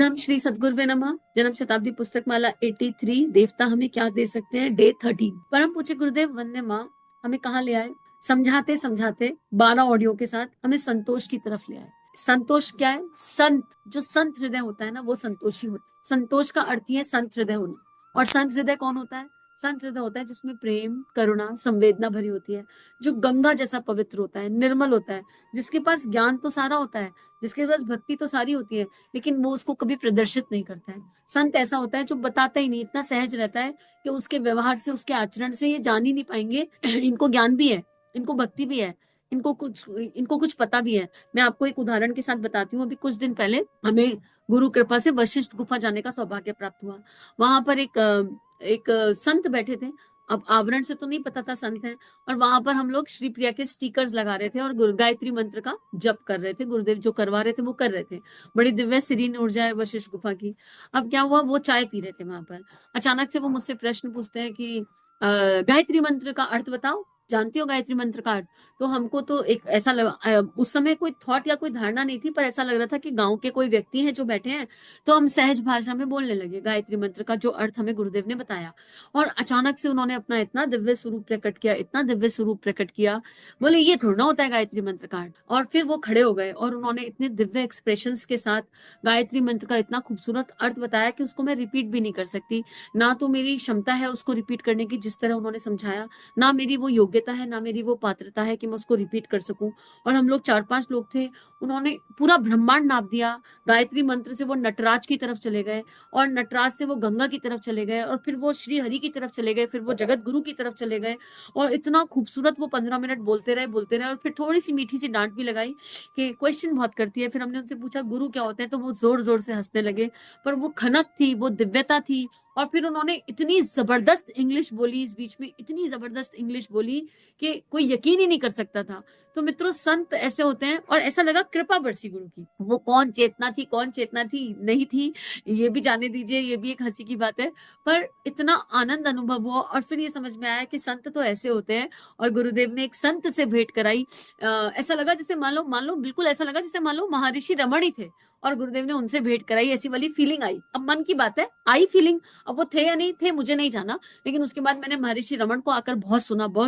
धम श्री सद्गुरुवे नमः। जन्म शताब्दी पुस्तक माला 83 देवता हमें क्या दे सकते हैं, डे 13। परम पूज्य गुरुदेव वंदे माँ हमें कहाँ ले आए, समझाते समझाते 12 ऑडियो के साथ हमें संतोष की तरफ ले आए। संतोष क्या है? संत, जो संत हृदय होता है ना, वो संतोषी होता है। संतोष का अर्थ ही है संत हृदय होना। और संत हृदय कौन होता है? संत हृदय होता है जिसमें प्रेम, करुणा, संवेदना भरी होती है, जो गंगा जैसा पवित्र होता है, निर्मल होता है, जिसके पास ज्ञान तो सारा होता है, जिसके पास भक्ति तो सारी होती है, लेकिन वो उसको कभी प्रदर्शित नहीं करता है। संत ऐसा होता है जो बताता ही नहीं, इतना सहज रहता है कि उसके व्यवहार से, उसके आचरण से ये जान ही नहीं पाएंगे इनको ज्ञान भी है, इनको भक्ति भी है, इनको कुछ पता भी है। मैं आपको एक उदाहरण के साथ बताती हूँ। अभी कुछ दिन पहले हमें गुरु कृपा से वशिष्ठ गुफा जाने का सौभाग्य प्राप्त हुआ। वहां पर एक संत बैठे थे। अब आवरण से तो नहीं पता था संत है। और वहां पर हम लोग श्री प्रिया के स्टिकर्स लगा रहे थे और गायत्री मंत्र का जप कर रहे थे। गुरुदेव जो करवा रहे थे वो कर रहे थे। बड़ी दिव्य सीरीन ऊर्जा है वशिष्ठ गुफा की। अब क्या हुआ, वो चाय पी रहे थे वहां पर। अचानक से वो मुझसे प्रश्न पूछते हैं कि गायत्री मंत्र का अर्थ बताओ, जानती हो गायत्री मंत्र का अर्थ? तो हमको तो एक ऐसा लगा, उस समय कोई थॉट या कोई धारणा नहीं थी, पर ऐसा लग रहा था कि गांव के कोई व्यक्ति हैं जो बैठे हैं। तो हम सहज भाषा में बोलने लगे गायत्री मंत्र का जो अर्थ हमें गुरुदेव ने बताया। और अचानक से उन्होंने अपना इतना दिव्य स्वरूप प्रकट किया, इतना दिव्य स्वरूप प्रकट किया, बोले ये थोड़ा ना होता है गायत्री मंत्र का अर्थ। और फिर वो खड़े हो गए और उन्होंने इतने दिव्य एक्सप्रेशंस के साथ गायत्री मंत्र का इतना खूबसूरत अर्थ बताया कि उसको मैं रिपीट भी नहीं कर सकती। ना तो मेरी क्षमता है उसको रिपीट करने की जिस तरह उन्होंने समझाया, ना मेरी वो योग्यता है, ना मेरी वो पात्रता है कि मैं उसको रिपीट कर सकूं। और हम लोग 4-5 लोग थे। उन्होंने पूरा ब्रह्मांड नाप दिया। गायत्री मंत्र से वो नटराज की तरफ चले गए, और नटराज से वो गंगा की तरफ चले गए, और फिर वो श्री हरि की तरफ चले गए, फिर वो जगत गुरु की तरफ चले गए। और इतना खूबसूरत वो 15 मिनट बोलते रहे। और फिर थोड़ी सी मीठी सी डांट भी लगाई कि क्वेश्चन बहुत करती है। फिर हमने उनसे पूछा गुरु क्या होते हैं, तो वो जोर जोर से हंसने लगे। पर वो खनक थी, वो दिव्यता थी। और फिर उन्होंने इतनी जबरदस्त इंग्लिश बोली, इस बीच में इतनी जबरदस्त इंग्लिश बोली कि कोई यकीन ही नहीं कर सकता था। तो मित्रों, संत ऐसे होते हैं। और ऐसा लगा कृपा बरसी गुरु की। वो कौन चेतना थी नहीं थी, ये भी जाने दीजिए, ये भी एक हंसी की बात है। पर इतना आनंद अनुभव हुआ। और फिर ये समझ में आया कि संत तो ऐसे होते हैं। और गुरुदेव ने एक संत से भेंट कराई। ऐसा लगा जैसे मान लो बिल्कुल ऐसा लगा जैसे मान लो महर्षि रमण ही थे और गुरुदेव ने उनसे भेंट कराई। ऐसी वाली फीलिंग आई। अब मन की बात है, आई फीलिंग। अब वो थे या नहीं थे मुझे नहीं जाना, लेकिन उसके बाद मैंने महर्षि रमण को आकर बहुत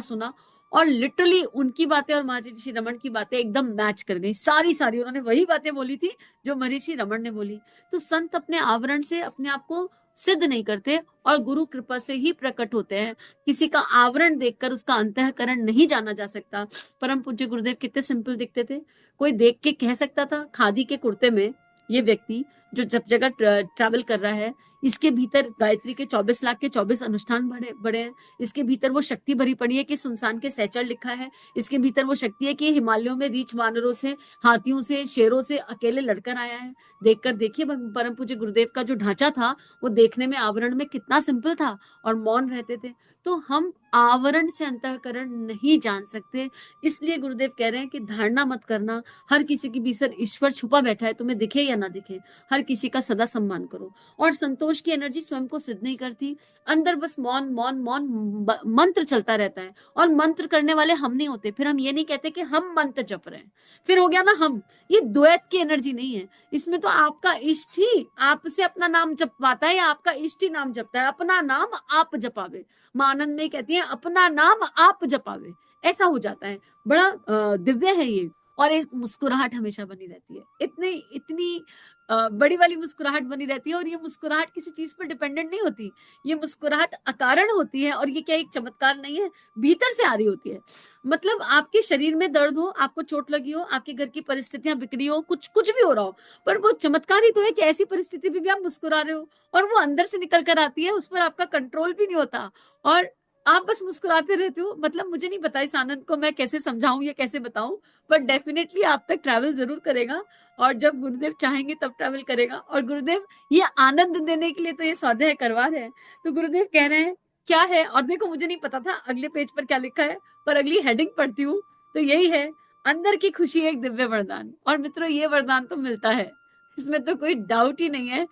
सुना। और लिटरली उनकी बातें और महर्षि रमण की बातें एकदम मैच कर गई। सारी सारी उन्होंने वही बातें बोली थी जो महर्षि रमण ने बोली। तो संत अपने आवरण से अपने आप को सिद्ध नहीं करते, और गुरु कृपा से ही प्रकट होते हैं। किसी का आवरण देखकर उसका अंतःकरण नहीं जाना जा सकता। परम पूज्य गुरुदेव कितने सिंपल दिखते थे। कोई देख के कह सकता था खादी के कुर्ते में ये व्यक्ति जो जब जगह ट्रैवल कर रहा है, इसके भीतर गायत्री के 24 लाख के 24 अनुष्ठान बड़े बड़े हैं। इसके भीतर वो शक्ति भरी पड़ी है कि सुनसान के सहचर लिखा है। इसके भीतर वो शक्ति है कि हिमालयों में रीछ वानरों से, हाथियों से, शेरों से अकेले लड़कर आया है। देखकर देखिए परम पूज्य गुरुदेव का जो ढांचा था, वो देखने में आवरण में कितना सिंपल था और मौन रहते थे। तो हम आवरण से अंतःकरण नहीं जान सकते। इसलिए गुरुदेव कह रहे हैं कि धारणा मत करना हर किसी के भीतर ईश्वर छुपा बैठा है, तुम्हें दिखे या ना दिखे, हर किसी का सदा सम्मान करो। और संतोष की एनर्जी स्वयं को सिद्ध नहीं करती। अंदर बस मौन मौन मौन मंत्र चलता रहता है। और मंत्र करने वाले हम नहीं होते। फिर हम ये नहीं कहते कि हम मंत्र जप रहे हैं, फिर हो गया ना हम। ये द्वैत की एनर्जी नहीं है। इसमें तो आपका इष्ट ही आपसे अपना नाम जपवाता है, या आपका इष्ट ही नाम जपता है। अपना नाम आप जपावे, मां आनंद में कहती है अपना नाम आप जपावे। ऐसा हो जाता है। बड़ा दिव्य है ये। और एक मुस्कुराहट हमेशा बनी रहती है। इतनी इतनी बड़ी वाली मुस्कुराहट बनी रहती है। और ये मुस्कुराहट किसी चीज पर डिपेंडेंट नहीं होती। ये मुस्कुराहट अकारण होती है। और ये क्या एक चमत्कार नहीं है, भीतर से आ रही होती है। मतलब आपके शरीर में दर्द हो, आपको चोट लगी हो, आपके घर की परिस्थितियां बिगड़ी हो, कुछ कुछ भी हो रहा हो, पर वो चमत्कार ही तो है कि ऐसी परिस्थिति में भी आप मुस्कुरा रहे हो। और वो अंदर से निकल कर आती है, उस पर आपका कंट्रोल भी नहीं होता। और आप बस मुस्कुराते रहते हो। मतलब मुझे नहीं पता इस आनंद को मैं कैसे समझाऊं या कैसे बताऊं, पर डेफिनेटली आप तक ट्रैवल जरूर करेगा। और जब गुरुदेव चाहेंगे तब ट्रैवल करेगा। और गुरुदेव ये आनंद देने के लिए तो ये स्वाध्याय करवा रहे हैं। तो गुरुदेव कह रहे हैं क्या है। और देखो मुझे नहीं पता था अगले पेज पर क्या लिखा है, पर अगली हेडिंग पढ़ती हूँ तो यही है, अंदर की खुशी एक दिव्य वरदान। और मित्रों, ये वरदान तो मिलता है, इसमें तो कोई डाउट ही नहीं है।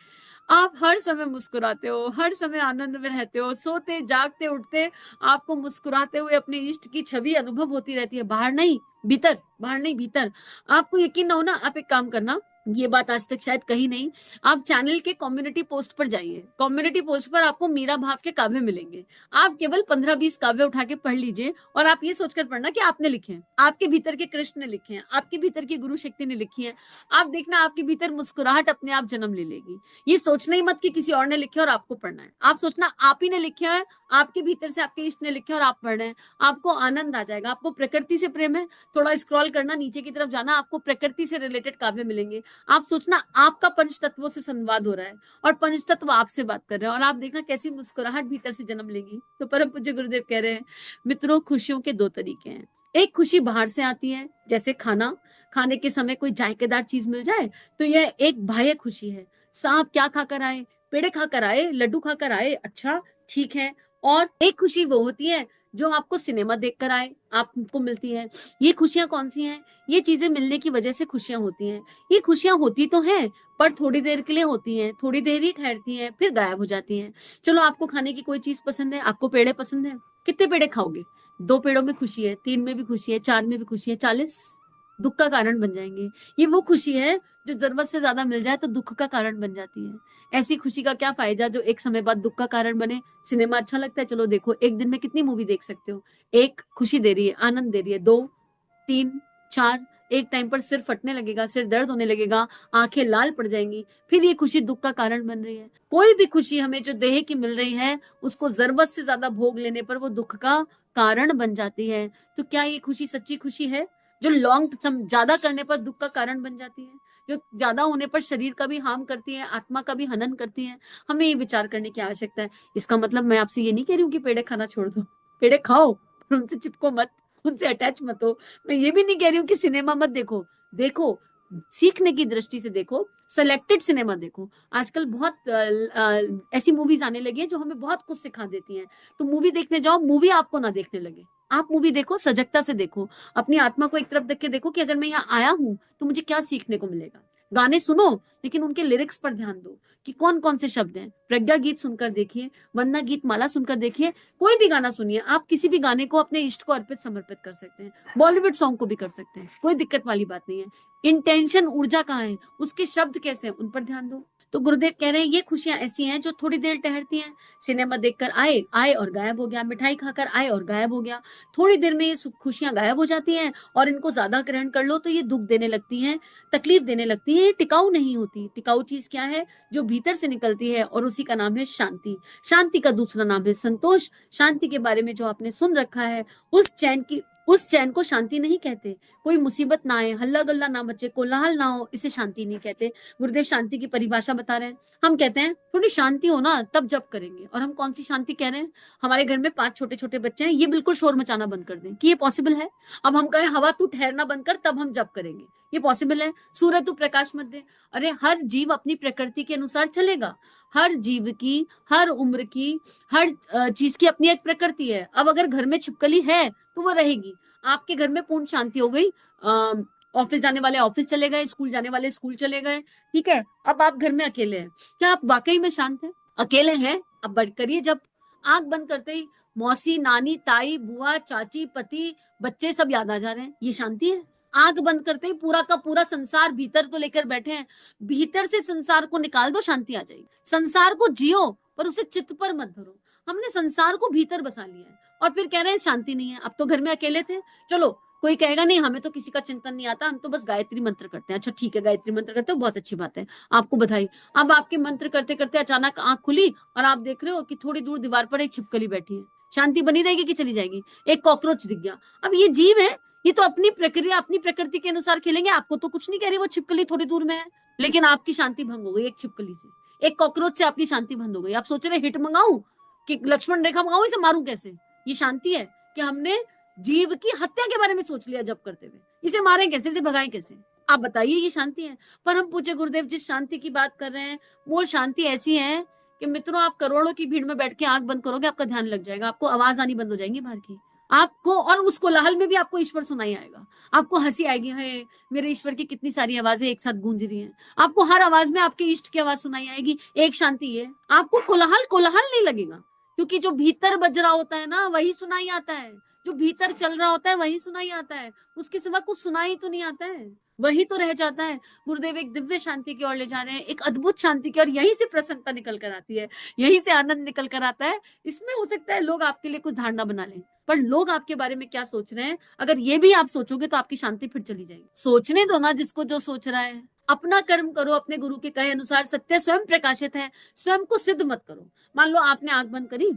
आप हर समय मुस्कुराते हो, हर समय आनंद में रहते हो, सोते जागते उठते आपको मुस्कुराते हुए अपने इष्ट की छवि अनुभव होती रहती है। बाहर नहीं भीतर, बाहर नहीं भीतर। आपको यकीन ना हो ना, आप एक काम करना, ये बात आज तक शायद कही नहीं। आप चैनल के कम्युनिटी पोस्ट पर जाइए, कम्युनिटी पोस्ट पर आपको मीरा भाव के काव्य मिलेंगे। आप केवल 15-20 काव्य उठा के पढ़ लीजिए और आप ये सोचकर पढ़ना कि आपने लिखे हैं, आपके भीतर के कृष्ण ने लिखे हैं, आपके भीतर की गुरु शक्ति ने लिखी है। आप देखना आपके भीतर मुस्कुराहट अपने आप जन्म ले लेगी। ये सोचना ही मत कि किसी और ने लिखे और आपको पढ़ना है। आप सोचना आप ही ने लिखे है, आपके भीतर से आपके इष्ट ने लिखे और आप पढ़ रहे हैं। आपको आनंद आ जाएगा। आपको प्रकृति से प्रेम है, थोड़ा स्क्रॉल करना, नीचे की तरफ जाना, आपको प्रकृति से रिलेटेड काव्य मिलेंगे। आप सोचना आपका पंच तत्वों से संवाद हो रहा है और पंच तत्व आपसे बात कर रहे हैं और आप देखना कैसी मुस्कुराहट भीतर से जन्म लेगी। तो परम पूज्य गुरुदेव कह रहे हैं, मित्रों खुशियों के दो तरीके हैं। एक खुशी बाहर से आती है, जैसे खाना खाने के समय कोई जायकेदार चीज मिल जाए तो यह एक बाह्य खुशी है। सांप क्या खाकर आए, पेड़े खाकर आए, लड्डू खाकर आए, अच्छा ठीक है। और एक खुशी वो होती है जो आपको सिनेमा देखकर आए, आपको मिलती है। ये खुशियां कौन सी हैं? ये चीजें मिलने की वजह से खुशियां होती हैं। ये खुशियां होती तो हैं पर थोड़ी देर के लिए होती हैं, थोड़ी देर ही ठहरती हैं, फिर गायब हो जाती हैं। चलो आपको खाने की कोई चीज पसंद है, आपको पेड़े पसंद है, कितने पेड़े खाओगे? 2 पेड़ों में खुशी है, 3 में भी खुशी है, 4 में भी खुशी है, 40 दुख का कारण बन जाएंगे। ये वो खुशी है जो जरूरत से ज्यादा मिल जाए तो दुख का कारण बन जाती है। ऐसी खुशी का क्या फायदा जो एक समय बाद दुख का कारण बने? सिनेमा अच्छा लगता है, चलो देखो, एक दिन में कितनी मूवी देख सकते हो? एक खुशी दे रही है, आनंद दे रही है, 2, 3, 4, एक टाइम पर सिर फटने लगेगा, सिर दर्द होने लगेगा, आंखें लाल पड़ जाएंगी, फिर ये खुशी दुख का कारण बन रही है। कोई भी खुशी हमें जो देह की मिल रही है उसको जरूरत से ज्यादा भोग लेने पर वो दुख का कारण बन जाती है। तो क्या ये खुशी सच्ची खुशी है जो लॉन्ग ज्यादा करने पर दुख का कारण बन जाती है, जो ज्यादा होने पर शरीर का भी हार्म करती है, आत्मा का भी हनन करती है? हमें ये विचार करने की आवश्यकता है। इसका मतलब मैं आपसे ये नहीं कह रही हूँ कि पेड़े खाना छोड़ दो, पेड़े खाओ पर उनसे चिपको मत, उनसे अटैच मत हो। मैं ये भी नहीं कह रही हूँ कि सिनेमा मत देखो, देखो, सीखने की दृष्टि से देखो, सेलेक्टेड सिनेमा देखो। आजकल बहुत ऐसी मूवीज आने लगी है जो हमें बहुत कुछ सिखा देती हैं। तो मूवी देखने जाओ, मूवी आपको ना देखने लगे। आप मूवी देखो, सजगता से देखो, अपनी आत्मा को एक तरफ देख के देखो कि अगर मैं यहाँ आया हूं तो मुझे क्या सीखने को मिलेगा। गाने सुनो लेकिन उनके लिरिक्स पर ध्यान दो कि कौन कौन से शब्द हैं। प्रज्ञा गीत सुनकर देखिए, वंदना गीत माला सुनकर देखिए, कोई भी गाना सुनिए। आप किसी भी गाने को अपने इष्ट को अर्पित समर्पित कर सकते हैं, बॉलीवुड सॉन्ग को भी कर सकते हैं, कोई दिक्कत वाली बात नहीं है। इंटेंशन, ऊर्जा कहाँ है, उसके शब्द कैसे हैं, उन पर ध्यान दो। तो गुरुदेव कह रहे हैं ये खुशियां ऐसी हैं जो थोड़ी देर ठहरती हैं। सिनेमा देखकर आए आए और गायब हो गया, मिठाई खाकर आए और गायब हो गया। थोड़ी देर में ये खुशियां गायब हो जाती हैं और इनको ज्यादा ग्रहण कर लो तो ये दुख देने लगती हैं, तकलीफ देने लगती है। ये टिकाऊ नहीं होती। टिकाऊ चीज क्या है? जो भीतर से निकलती है और उसी का नाम है शांति। शांति का दूसरा नाम है संतोष। शांति के बारे में जो आपने सुन रखा है, उस चैन को शांति नहीं कहते। कोई मुसीबत ना आए, हल्ला गल्ला ना मचे, कोलाहल ना हो, इसे शांति नहीं कहते। गुरुदेव शांति की परिभाषा बता रहे हैं। हम कहते हैं थोड़ी शांति हो ना तब जब करेंगे, और हम कौन सी शांति कह रहे हैं? हमारे घर में 5 छोटे छोटे बच्चे हैं, ये बिल्कुल शोर मचाना बंद कर दें, कि ये पॉसिबल है? अब हम कहें हवा तू ठहरना बंद कर तब हम जब करेंगे, ये पॉसिबल है? सूरज तू प्रकाश मत दे। अरे हर जीव अपनी प्रकृति के अनुसार चलेगा। हर जीव की, हर उम्र की, हर चीज की अपनी एक प्रकृति है। अब अगर घर में छिपकली है तो वो रहेगी। आपके घर में पूर्ण शांति हो गई, ऑफिस जाने वाले ऑफिस चले गए, स्कूल जाने वाले स्कूल चले गए, ठीक है, अब आप घर में अकेले हैं। क्या आप वाकई में शांत हैं? अकेले हैं? अब बंद करिए, जब आंख बंद करते ही मौसी, नानी, ताई, बुआ, चाची, पति, बच्चे सब याद आ जा रहे हैं, ये शांति है? आंख बंद करते ही पूरा का पूरा संसार भीतर तो लेकर बैठे हैं, भीतर से संसार को निकाल दो, शांति आ जाएगी। संसार को जियो पर उसे चित्त पर मत धरो। हमने संसार को भीतर बसा लिया है और फिर कह रहे हैं शांति नहीं है। अब तो घर में अकेले थे, चलो कोई कहेगा नहीं हमें तो किसी का चिंतन नहीं आता, हम तो बस गायत्री मंत्र करते हैं। अच्छा ठीक है, गायत्री मंत्र करते हो, बहुत अच्छी बात है, आपको बधाई। अब आपके मंत्र करते करते अचानक आंख खुली और आप देख रहे हो कि थोड़ी दूर दीवार पर एक छिपकली बैठी है। शांति बनी रहेगी कि चली जाएगी? एक कॉकरोच दिख गया। अब ये जीव है, ये तो अपनी प्रक्रिया, अपनी प्रकृति के अनुसार खेलेंगे। आपको तो कुछ नहीं कह रही वो छिपकली थोड़ी दूर में है, लेकिन आपकी शांति भंग हो गई एक छिपकली से, एक कॉकरोच से आपकी शांति भंग हो गई। आप सोच रहे हिट मंगाऊं कि लक्ष्मण रेखा मंगाऊं, इसे मारूं कैसे? ये शांति है कि हमने जीव की हत्या के बारे में सोच लिया जब करते हुए, इसे मारें कैसे, इसे भगाएं कैसे? आप बताइए, ये शांति है? पर हम पूछे गुरुदेव जिस शांति की बात कर रहे हैं वो शांति ऐसी है कि मित्रों आप करोड़ों की भीड़ में बैठ के आंख बंद करोगे, आपका ध्यान लग जाएगा, आपको आवाज आनी बंद हो जाएगी बाहर की, आपको, और उस कोलाहल में भी आपको ईश्वर सुनाई आएगा। आपको हंसी आएगी, है मेरे ईश्वर की कितनी सारी आवाजें एक साथ गूंज रही हैं। आपको हर आवाज में आपके इष्ट की आवाज सुनाई आएगी, एक शांति है। आपको कोलाहल कोलाहल नहीं लगेगा, क्योंकि जो भीतर बज रहा होता है ना वही सुनाई आता है, जो भीतर चल रहा होता है वही सुनाई आता है, उसके सिवा कुछ सुनाई तो नहीं आता है। वही तो रह जाता है। गुरुदेव एक दिव्य शांति की ओर ले जा रहे हैं, एक अद्भुत शांति की, और यहीं से प्रसन्नता निकल कर आती है, यहीं से आनंद निकल कर आता है। इसमें हो सकता है लोग आपके लिए कुछ धारणा बना लें, पर लोग आपके बारे में क्या सोच रहे हैं, अगर ये भी आप सोचोगे तो आपकी शांति फिर चली जाएगी। सोचने दो ना जिसको जो सोच रहा है, अपना कर्म करो, अपने गुरु के कहे अनुसार। सत्य स्वयं प्रकाशित है, स्वयं को सिद्ध मत करो। मान लो आपने आंख बंद करी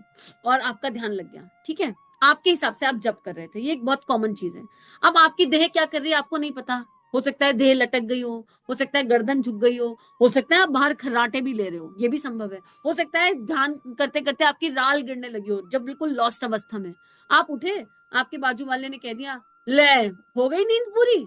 और आपका ध्यान लग गया, ठीक है, आपके हिसाब से आप जप कर रहे थे, ये एक बहुत कॉमन चीज है। अब आपकी देह क्या कर रही है आपको नहीं पता, हो सकता है देह लटक गई हो सकता है गर्दन झुक गई हो सकता है आप बाहर खर्राटे भी ले रहे हो, ये भी संभव है। हो सकता है ध्यान करते करते आपकी राल गिरने लगी हो, जब बिल्कुल लॉस्ट अवस्था में आप उठे, आपके बाजू वाले ने कह दिया ले हो गई नींद पूरी,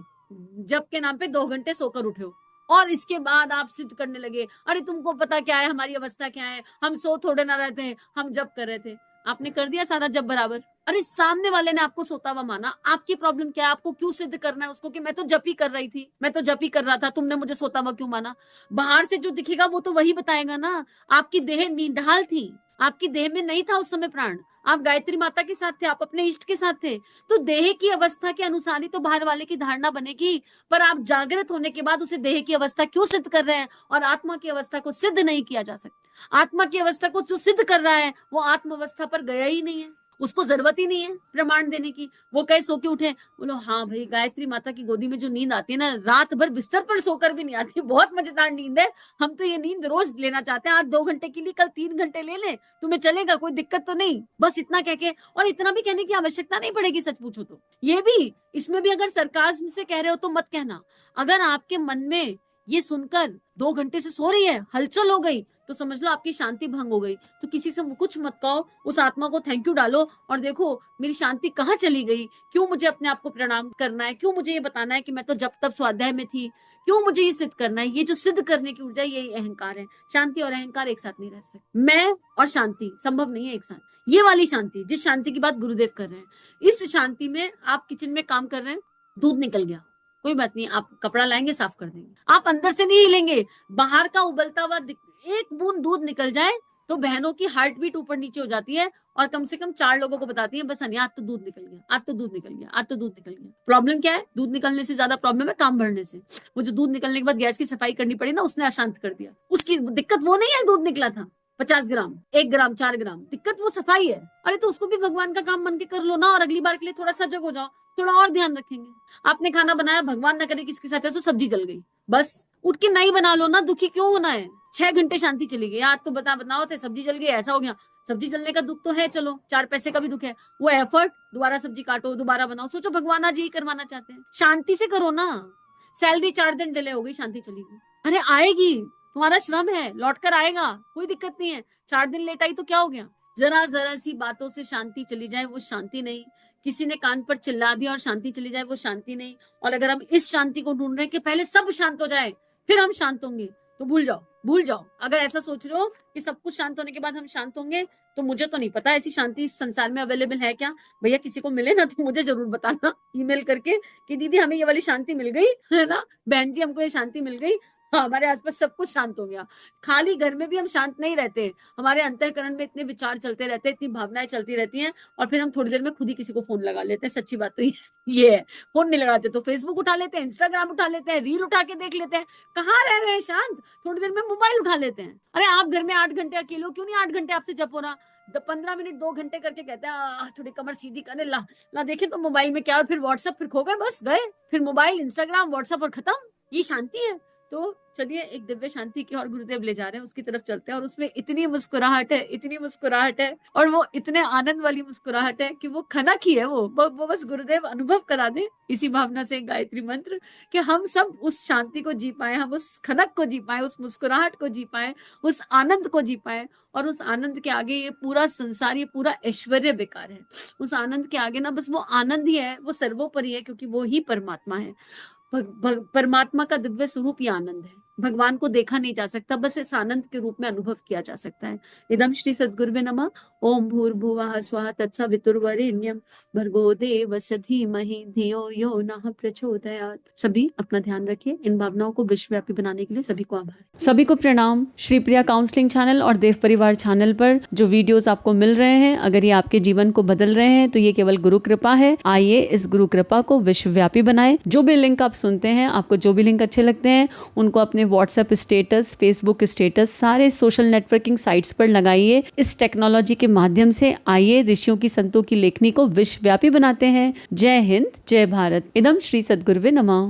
जब के नाम पे 2 घंटे सोकर उठे हो, और इसके बाद आप सिद्ध करने लगे अरे तुमको पता क्या है हमारी अवस्था क्या है, हम सो थोड़े ना रहते हैं, हम जब कर रहे थे। आपने कर दिया सारा जब बराबर। अरे सामने वाले ने आपको सोता हुआ माना, आपकी प्रॉब्लम क्या है, आपको क्यों सिद्ध करना है उसको कि मैं तो जप ही कर रही थी, मैं तो जप ही कर रहा था, तुमने मुझे सोता हुआ क्यों माना। बाहर से जो दिखेगा वो तो वही बताएगा ना। आपकी देह निढाल थी, आपकी देह में नहीं था उस समय प्राण, आप गायत्री माता के साथ थे, आप अपने इष्ट के साथ थे, तो देह की अवस्था के अनुसार ही तो बाहर वाले की धारणा बनेगी। पर आप जागृत होने के बाद उसे देह की अवस्था क्यों सिद्ध कर रहे हैं, और आत्मा की अवस्था को सिद्ध नहीं किया जा सकता। आत्मा की अवस्था को जो सिद्ध कर रहा है वो आत्म अवस्था पर गया ही नहीं है, उसको जरूरत ही नहीं है प्रमाण देने की। वो कहे सो के उठे, बोलो हाँ भाई गायत्री माता की गोदी में जो नींद आती है ना, रात भर बिस्तर पर सोकर भी नहीं आती, बहुत मजेदार नींद है, हम तो ये नींद रोज लेना चाहते हैं, आज 2 घंटे के लिए कल 3 घंटे ले लें, तुम्हें चलेगा, कोई दिक्कत तो नहीं। बस इतना कह के, और इतना भी कहने की आवश्यकता नहीं पड़ेगी, सच पूछो तो ये भी, इसमें भी अगर सरकाज़्म से कह रहे हो तो मत कहना। अगर आपके मन में ये सुनकर 2 घंटे से सो रही है हलचल हो गई, तो समझ लो आपकी शांति भंग हो गई। तो किसी से कुछ मत कहो, उस आत्मा को थैंक यू डालो और देखो मेरी शांति कहाँ चली गई, क्यों मुझे अपने आप को प्रणाम करना है, क्यों मुझे ये बताना है कि मैं तो जब तब स्वाध्याय में थी, क्यों मुझे ये सिद्ध करना है। ये जो सिद्ध करने की ऊर्जा, यही अहंकार है। शांति और अहंकार एक साथ नहीं रह सकते, मैं और शांति संभव नहीं है एक साथ। ये वाली शांति, जिस शांति की बात गुरुदेव कर रहे हैं, इस शांति में आप किचन में काम कर रहे हैं, दूध निकल गया, कोई बात नहीं, आप कपड़ा लाएंगे साफ कर देंगे, आप अंदर से नहीं हिलेंगे। बाहर का उबलता हुआ एक बूंद दूध निकल जाए तो बहनों की हार्ट बीट ऊपर नीचे हो जाती है, और कम से कम 4 लोगों को बताती है बस हनी आज तो दूध निकल गया, आज तो दूध निकल गया, आज तो दूध निकल गया। प्रॉब्लम क्या है, दूध निकलने से ज्यादा प्रॉब्लम है काम भरने से। वो जो दूध निकलने के बाद गैस की सफाई करनी पड़ी ना, उसने अशांत कर दिया। उसकी दिक्कत वो नहीं है दूध निकला था 50 ग्राम, 1 ग्राम, 4 ग्राम, दिक्कत वो सफाई है। अरे तो उसको भी भगवान का काम मन के कर लो ना, और अगली बार के लिए थोड़ा सजग हो जाओ, थोड़ा और ध्यान रखेंगे। आपने खाना बनाया, भगवान ना करे किसके साथ ऐसा सब्जी जल गई, बस उठ के नहीं बना लो ना, दुखी क्यों होना है। 6 घंटे शांति चली गई, आज तो बनाओ थे, सब्जी जल गई, ऐसा हो गया। सब्जी जलने का दुख तो है, चलो 4 पैसे का भी दुख है, वो एफर्ट, दोबारा सब्जी काटो, दोबारा बनाओ, सोचो भगवान आज यही करवाना चाहते हैं, शांति से करो ना। सैलरी 4 दिन डिले हो गई, शांति चली गई, अरे आएगी, तुम्हारा श्रम है, लौट कर आएगा, कोई दिक्कत नहीं है। 4 दिन लेट आई तो क्या हो गया। जरा जरा सी बातों से शांति चली जाए वो शांति नहीं, किसी ने कान पर चिल्ला दिया और शांति चली जाए वो शांति नहीं। और अगर हम इस शांति को ढूंढ रहे हैं कि पहले सब शांत हो जाए फिर हम शांत होंगे, तो भूल जाओ, भूल जाओ। अगर ऐसा सोच रहे हो कि सब कुछ शांत होने के बाद हम शांत होंगे, तो मुझे तो नहीं पता ऐसी शांति इस संसार में अवेलेबल है क्या। भैया किसी को मिले ना तो मुझे जरूर बताना ईमेल करके कि दीदी हमें ये वाली शांति मिल गई है ना, बहन जी हमको ये शांति मिल गई, हाँ, हमारे आसपास सब कुछ शांत हो गया। खाली घर में भी हम शांत नहीं रहते, हमारे अंतःकरण में इतने विचार चलते रहते हैं, इतनी भावनाएं चलती रहती हैं, और फिर हम थोड़ी देर में खुद ही किसी को फोन लगा लेते हैं। सच्ची बात तो ये है, फोन नहीं लगाते तो फेसबुक उठा लेते हैं, इंस्टाग्राम उठा लेते हैं, रील उठा के देख लेते हैं। कहाँ रह रहे हैं शांत, थोड़ी देर में मोबाइल उठा लेते हैं। अरे आप घर में 8 घंटे अकेले हो, क्यों नहीं 8 घंटे आपसे जप हो रहा, 15 मिनट 2 घंटे करके कहते हैं थोड़ी कमर सीधी करने ला ला, देखे तो मोबाइल में क्या, और फिर व्हाट्सएप, फिर खो गए, बस गए, फिर मोबाइल, इंस्टाग्राम, व्हाट्सएप और खत्म। ये शांति है। तो चलिए एक दिव्य शांति की और गुरुदेव ले जा रहे हैं, उसकी तरफ चलते हैं। और उसमें इतनी मुस्कुराहट है, इतनी मुस्कुराहट है, और वो इतने आनंद वाली मुस्कुराहट है कि वो खनक ही है, वो बस गुरुदेव अनुभव करा दे इसी भावना से गायत्री मंत्र, कि हम सब उस शांति को जी पाए, हम उस खनक को जी पाए, उस मुस्कुराहट को जी पाए, उस आनंद को जी पाए। और उस आनंद के आगे ये पूरा संसार, ये पूरा ऐश्वर्य बेकार है। उस आनंद के आगे ना बस वो आनंद ही है, वो सर्वोपरि है, क्योंकि वो ही परमात्मा है। परमात्मा का दिव्य स्वरूप ही आनंद है। भगवान को देखा नहीं जा सकता, बस इस आनंद के रूप में अनुभव किया जा सकता है। इदम श्री सद्गुरुवे नमः। ओम भूर्भुवः स्वः तत्सवितुर्वरेण्यं भर्गो देवस्य धीमहि धियो यो नः प्रचोदयात्। सभी अपना ध्यान रखिए। इन भावनाओं को विश्वव्यापी बनाने के लिए सभी को आभार। सभी को प्रणाम। श्री प्रिया काउंसलिंग चैनल और देव परिवार चैनल पर जो वीडियोस आपको मिल रहे हैं, अगर ये आपके जीवन को बदल रहे हैं तो ये केवल गुरु कृपा है। आइए इस गुरु कृपा को विश्वव्यापी बनाए। जो भी लिंक आप सुनते हैं, आपको जो भी लिंक अच्छे लगते हैं, उनको अपने व्हाट्सएप स्टेटस, फेसबुक स्टेटस, सारे सोशल नेटवर्किंग साइट्स पर लगाइए। इस टेक्नोलॉजी के माध्यम से आइए ऋषियों की, संतों की लेखनी को विश्वव्यापी बनाते हैं। जय हिंद, जय भारत। इदम श्री सद्गुरुवे नमः।